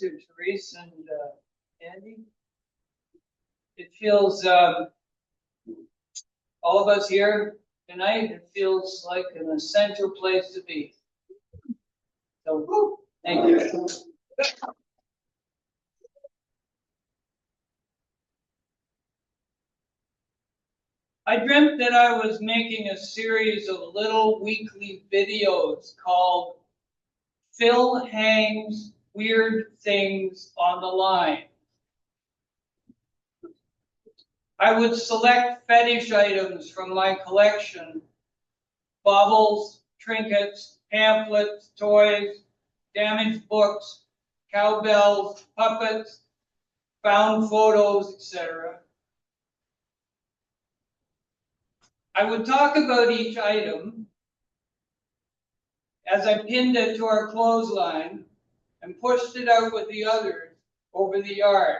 to Therese and Andy. It feels, all of us here tonight, it feels like an essential place to be. So, thank you. I dreamt that I was making a series of little weekly videos called Phil Hangs Weird Things on the Line. I would select fetish items from my collection: baubles, trinkets, pamphlets, toys, damaged books, cowbells, puppets, found photos, etc. I would talk about each item as I pinned it to our clothesline and pushed it out with the others over the yard.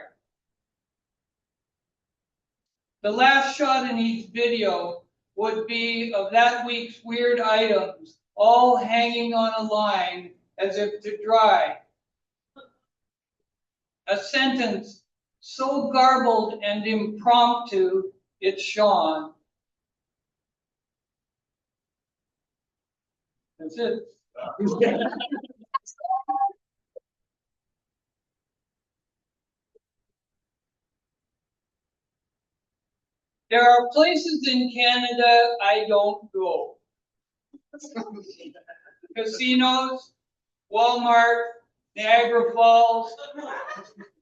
The last shot in each video would be of that week's weird items, all hanging on a line as if to dry. A sentence so garbled and impromptu it shone. That's it. There are places in Canada I don't go. Casinos, Walmart, Niagara Falls,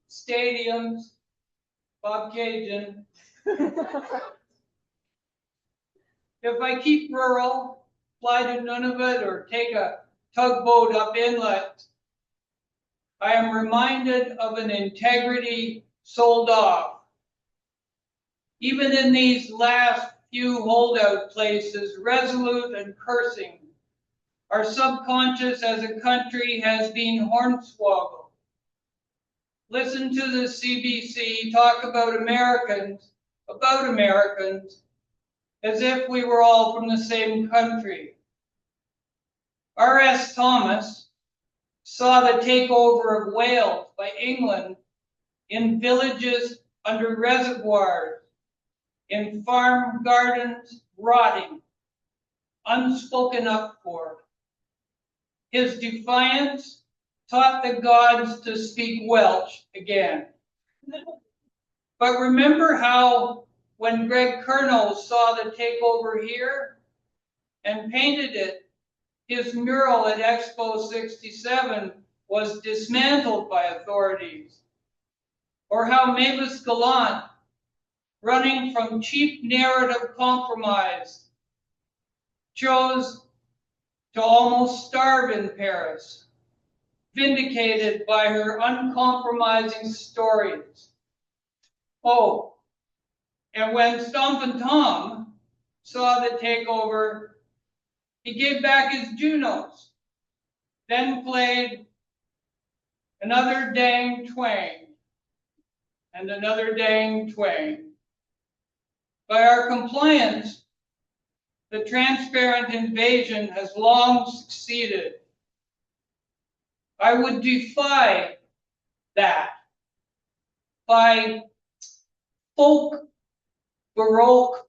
stadiums, Bob Cajun. If I keep rural, fly to Nunavut or take a tugboat up inlet, I am reminded of an integrity sold off. Even in these last few holdout places, resolute and cursing, our subconscious as a country has been hornswoggled. Listen to the CBC talk about Americans, as if we were all from the same country. R.S. Thomas saw the takeover of Wales by England in villages under reservoirs, in farm gardens rotting, unspoken up for. His defiance taught the gods to speak Welsh again. But remember how when Greg Curnow saw the takeover here and painted it, his mural at Expo 67 was dismantled by authorities. Or how Mavis Gallant, running from cheap narrative compromise, chose to almost starve in Paris, vindicated by her uncompromising stories. Oh, and when Stompin' Tom saw the takeover, he gave back his Junos, then played another dang twang, and another dang twang. By our compliance, the transparent invasion has long succeeded. I would defy that by folk baroque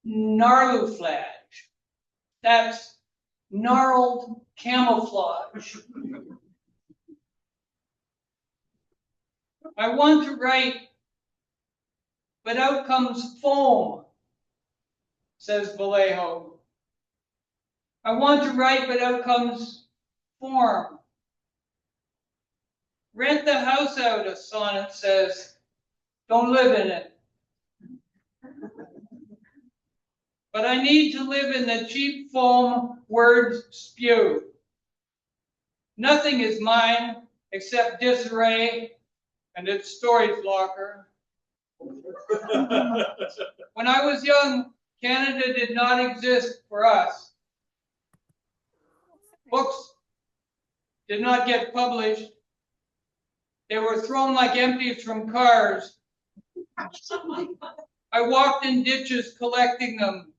gnarlouflage. That's gnarled camouflage. I want to write, but out comes foam, says Vallejo. I want to write, but out comes form. Rent the house out, a sonnet says. Don't live in it. But I need to live in the cheap foam words spew. Nothing is mine except disarray and its storage locker. When I was young, Canada did not exist for us. Books did not get published. They were thrown like empties from cars. I walked in ditches collecting them.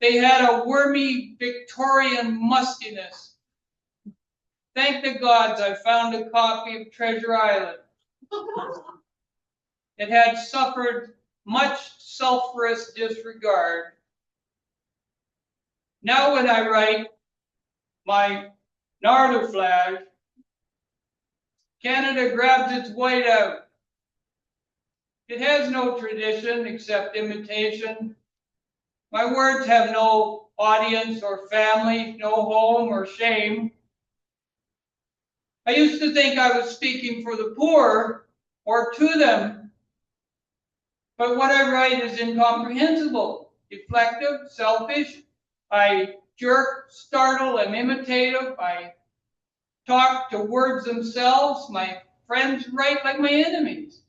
They had a wormy Victorian mustiness. Thank the gods I found a copy of Treasure Island. It had suffered much sulphurous disregard. Now when I write my Narderflag, Canada grabs its white out. It has no tradition except imitation. My words have no audience or family, no home or shame. I used to think I was speaking for the poor or to them, but what I write is incomprehensible, deflective, selfish. I jerk, startle, am imitative. I talk to words themselves. My friends write like my enemies.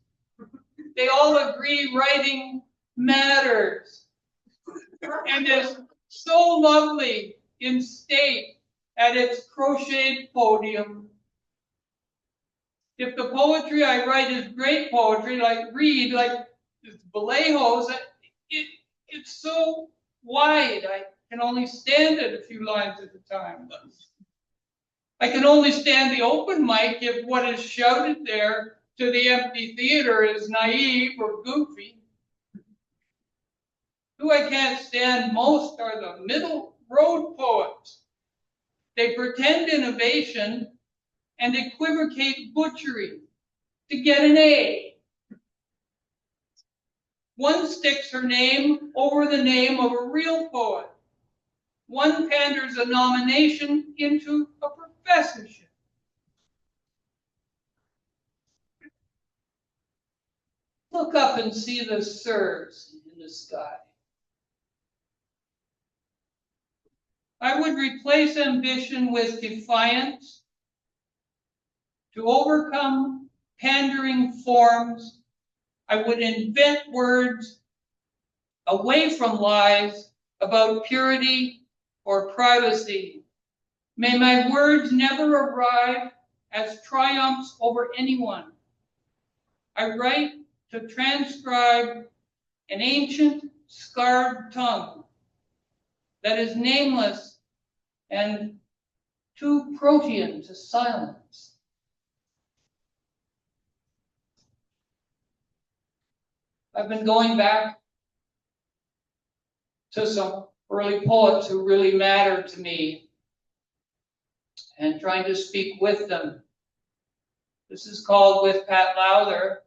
They all agree writing matters and is so lovely in state at its crocheted podium. If the poetry I write is great poetry, like Vallejo's, it's so wide, I can only stand it a few lines at a time. I can only stand the open mic if what is shouted there to the empty theater is naive or goofy. Who I can't stand most are the middle road poets. They pretend innovation and equivocate butchery to get an A. One sticks her name over the name of a real poet. One panders a nomination into a professorship. Look up and see the sirs in the sky. I would replace ambition with defiance. To overcome pandering forms, I would invent words away from lies about purity or privacy. May my words never arrive as triumphs over anyone. I write to transcribe an ancient, scarred tongue that is nameless and too protean to silence. I've been going back to some early poets who really mattered to me and trying to speak with them. This is called With Pat Lowther,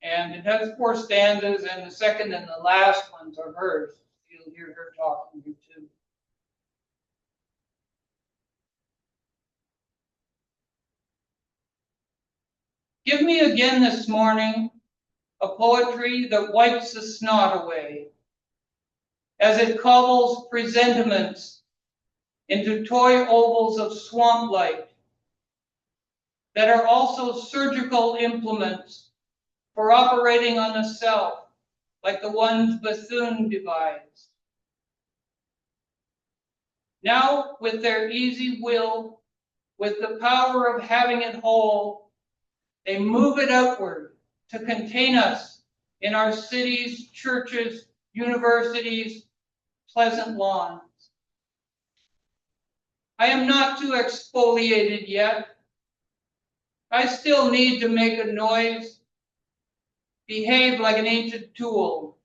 and it has 4 stanzas, and the second and the last ones are hers. You'll hear her talking here too. Give me again this morning a poetry that wipes the snot away, as it cobbles presentiments into toy ovals of swamp light that are also surgical implements for operating on the self, like the ones Bethune devised. Now, with their easy will, with the power of having it whole, they move it outward to contain us in our cities, churches, universities, pleasant lawns. I am not too exfoliated yet. I still need to make a noise, behave like an ancient tool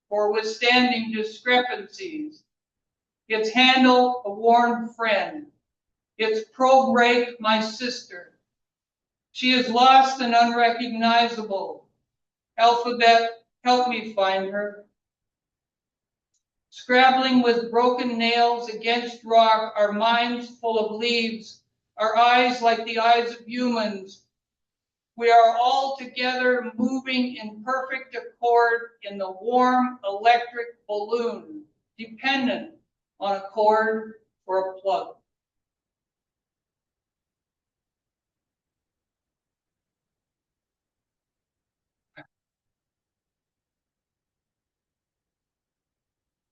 for withstanding discrepancies, its handle a worn friend, its probe rake my sister. She is lost and unrecognizable. Alphabet, help me find her. Scrabbling with broken nails against rock, our minds full of leaves, our eyes like the eyes of humans. We are all together moving in perfect accord in the warm electric balloon, dependent on a cord or a plug.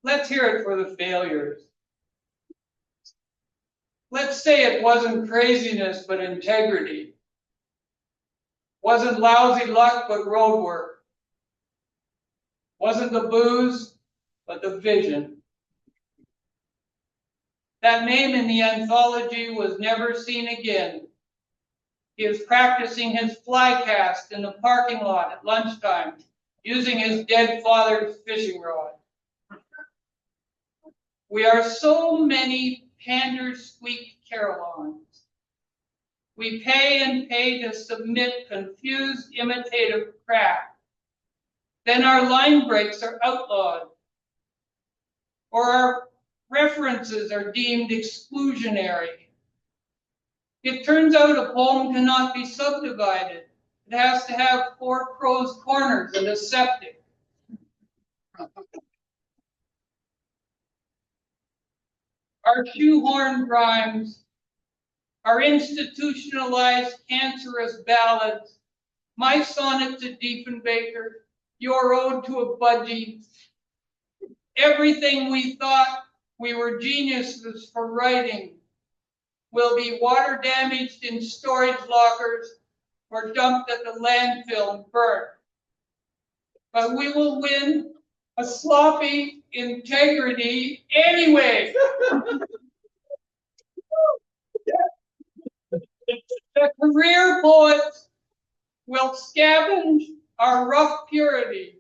Let's hear it for the failures. Let's say it wasn't craziness, but integrity. Wasn't lousy luck, but road work. Wasn't the booze, but the vision. That name in the anthology was never seen again. He is practicing his fly cast in the parking lot at lunchtime, using his dead father's fishing rod. We are so many pander-squeak carillons. We pay and pay to submit confused imitative crap. Then our line breaks are outlawed, or our references are deemed exclusionary. It turns out a poem cannot be subdivided. It has to have 4 prose corners and a septic. Our shoehorn rhymes, our institutionalized cancerous ballads, my sonnet to Diefenbaker, your ode to a budgie, everything we thought we were geniuses for writing will be water damaged in storage lockers or dumped at the landfill and burnt. But we will win a sloppy integrity anyway. The career poets will scavenge our rough purity.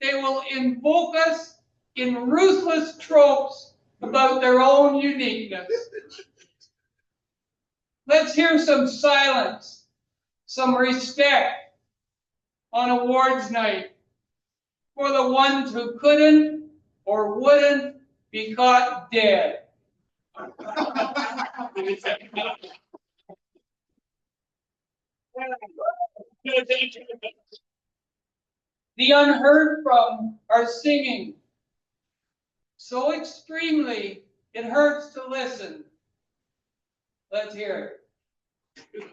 They will invoke us in ruthless tropes about their own uniqueness. Let's hear some silence, some respect on awards night for the ones who couldn't or wouldn't be caught dead. The unheard from are singing so extremely it hurts to listen. Let's hear it.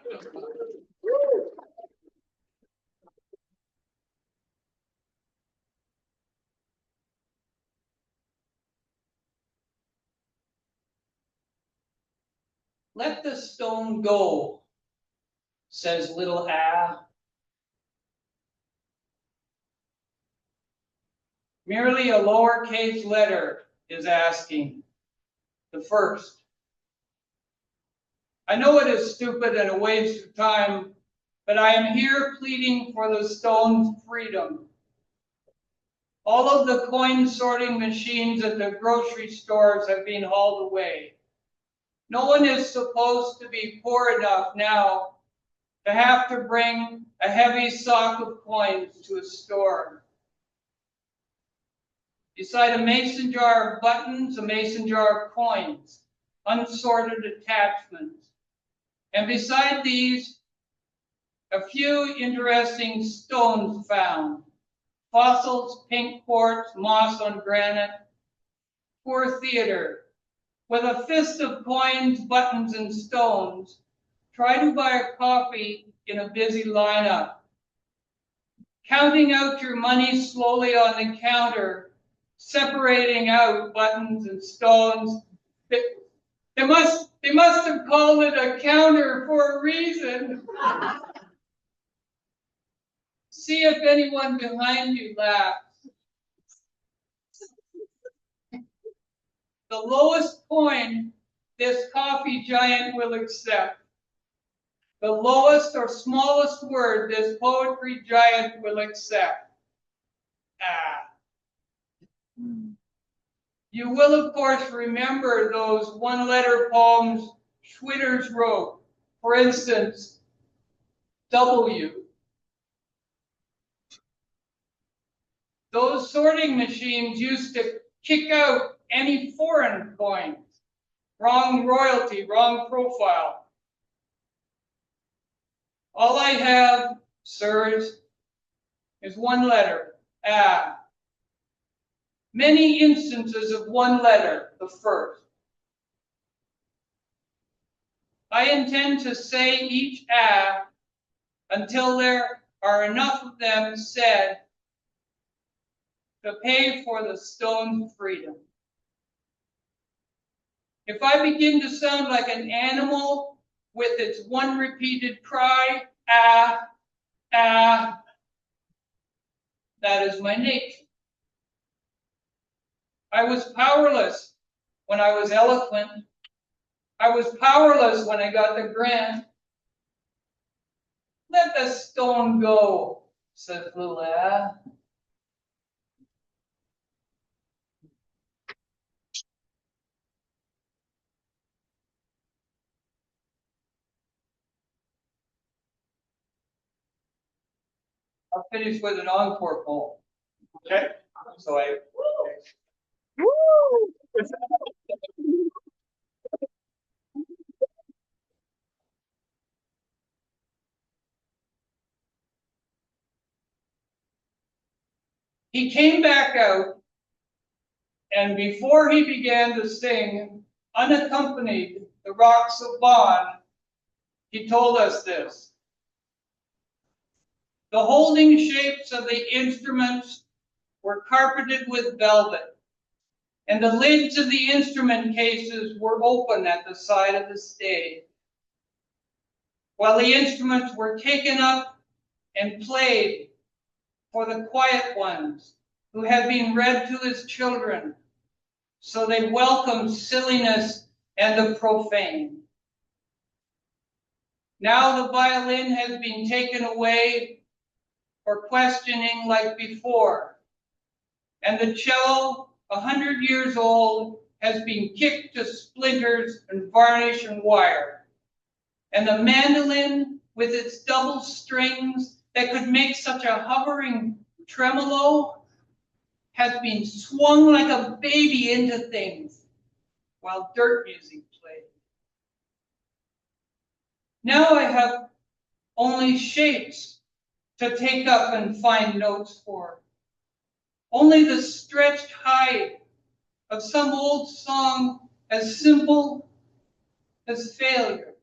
Let the stone go, says little Ah. Merely a lowercase letter is asking, the first. I know it is stupid and a waste of time, but I am here pleading for the stone's freedom. All of the coin sorting machines at the grocery stores have been hauled away. No one is supposed to be poor enough now to have to bring a heavy sock of coins to a store. Beside a mason jar of buttons, a mason jar of coins, unsorted attachments. And beside these, a few interesting stones found. Fossils, pink quartz, moss on granite. Poor theater. With a fist of coins, buttons, and stones, try to buy a coffee in a busy lineup. Counting out your money slowly on the counter, separating out buttons and stones. They must have called it a counter for a reason. See if anyone behind you laughs. The lowest coin this coffee giant will accept. The lowest or smallest word this poetry giant will accept. Ah. You will, of course, remember those one-letter poems Schwitters wrote. For instance, W. Those sorting machines used to kick out any foreign coins. Wrong royalty, wrong profile. All I have, sirs, is one letter, Ah. Many instances of one letter, the first. I intend to say each Ah until there are enough of them said to pay for the stone's freedom. If I begin to sound like an animal with its one repeated cry, Ah, Ah, that is my nature. I was powerless when I was eloquent. I was powerless when I got the grant. Let the stone go, said the lad. I'll finish with an encore poem. Okay. So he came back out, and before he began to sing, unaccompanied, the Rocks of Bon, he told us this. The holding shapes of the instruments were carpeted with velvet, and the lids of the instrument cases were open at the side of the stage. While the instruments were taken up and played for the quiet ones who had been read to as children, so they welcomed silliness and the profane. Now the violin has been taken away for questioning like before, and the cello, 100 years old, has been kicked to splinters and varnish and wire. And the mandolin, with its double strings that could make such a hovering tremolo, has been swung like a baby into things while dirt music played. Now I have only shapes to take up and find notes for. Only the stretched hide of some old song as simple as failure.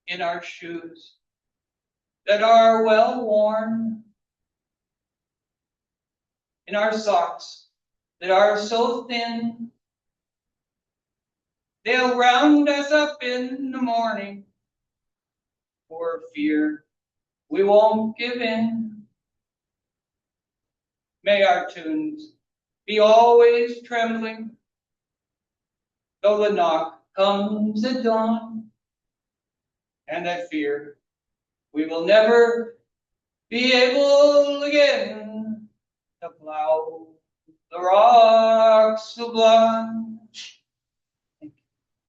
In our shoes that are well worn, in our socks that are so thin, they'll round us up in the morning for fear we won't give in. May our tunes be always trembling, though the knock comes at dawn, and I fear we will never be able again to plow the rocks sublime.